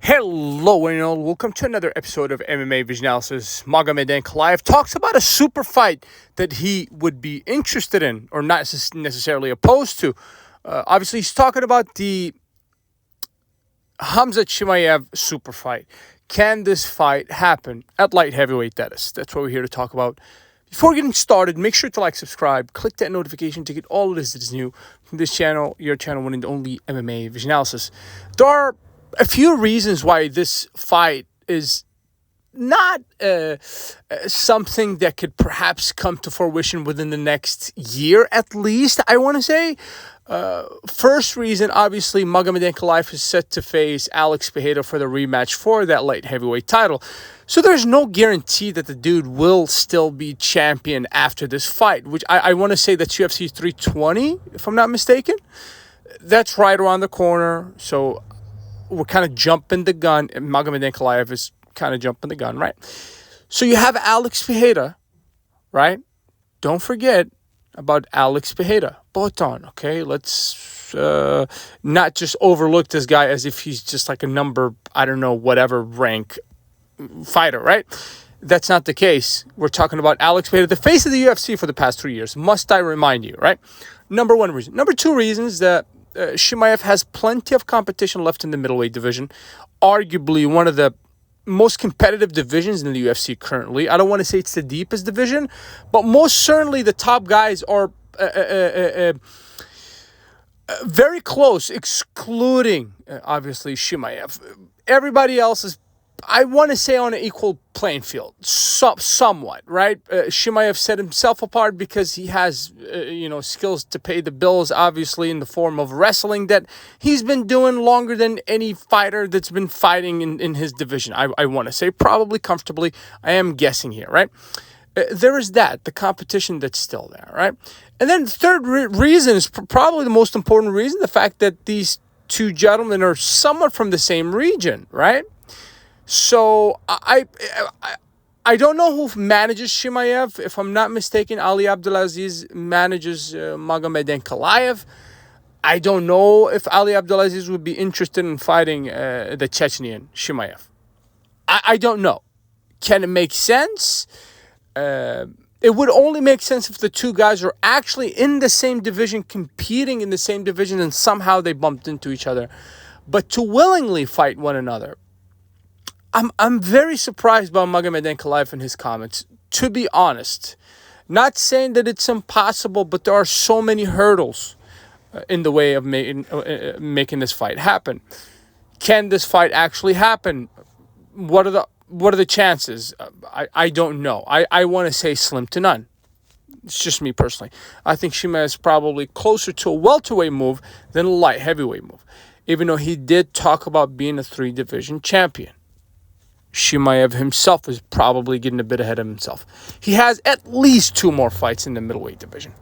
Hello and all, welcome to another episode of MMA Vision Analysis. Magomed Ankalaev talks about a super fight that he would be interested in or not necessarily opposed to. Obviously, he's talking about the Khamzat Chimaev super fight. Can this fight happen at light heavyweight? That's what we're here to talk about. Before getting started, make sure to like, subscribe, click that notification to get all of this that is new from this channel, your channel, one and only MMA Vision Analysis. There are a few reasons why this fight is not something that could perhaps come to fruition within the next year, at least, I want to say. First reason, obviously, Magomed Ankalaev is set to face Alex Pereira for the rematch for that light heavyweight title. So there's no guarantee that the dude will still be champion after this fight, which I want to say that's UFC 320, if I'm not mistaken. That's right around the corner, so we're kind of jumping the gun. Magomed Ankalaev is kind of jumping the gun, right? So you have Alex Pereira, right? Don't forget about Alex Pereira. Botan, okay? Let's not just overlook this guy as if he's just like a number, I don't know, whatever rank fighter, right? That's not the case. We're talking about Alex Pereira, the face of the UFC for the past 3 years. Must I remind you, right? Number one reason. Number two reasons that Chimaev has plenty of competition left in the middleweight division. Arguably one of the most competitive divisions in the UFC currently. I don't want to say it's the deepest division, but most certainly the top guys are very close, excluding, obviously, Chimaev. Everybody else is, I want to say, on an equal playing field, somewhat, right? Chimaev set himself apart because he has, skills to pay the bills, obviously, in the form of wrestling that he's been doing longer than any fighter that's been fighting in his division. I want to say probably comfortably. I am guessing here, right? There is that, the competition that's still there, right? And then the third reason is probably the most important reason, the fact that these two gentlemen are somewhat from the same region, right? So I don't know who manages Chimaev. If I'm not mistaken, Ali Abdelaziz manages Magomed Ankalaev. I don't know if Ali Abdelaziz would be interested in fighting the Chechnyan Chimaev. I don't know. Can it make sense? It would only make sense if the two guys are actually in the same division, competing in the same division, and somehow they bumped into each other. But to willingly fight one another, I'm very surprised by Magomed Ankalaev and his comments, to be honest. Not saying that it's impossible, but there are so many hurdles in the way of making this fight happen. Can this fight actually happen? What are the chances? I don't know. I want to say slim to none. It's just me personally. I think Chimaev is probably closer to a welterweight move than a light heavyweight move, even though he did talk about being a 3-division champion. Chimaev himself is probably getting a bit ahead of himself. He has at least 2 more fights in the middleweight division.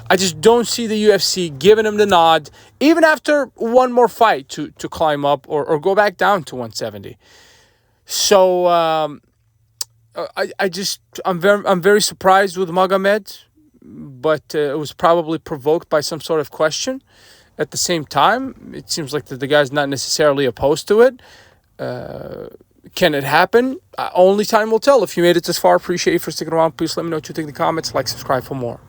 I just don't see the UFC giving him the nod, even after one more fight, to climb up or go back down to 170. So I'm very surprised with Magomed, but it was probably provoked by some sort of question. At the same time, it seems like the guy's not necessarily opposed to it. Can it happen? Only time will tell. If you made it this far, appreciate you for sticking around. Please let me know what you think in the comments. Like, subscribe for more.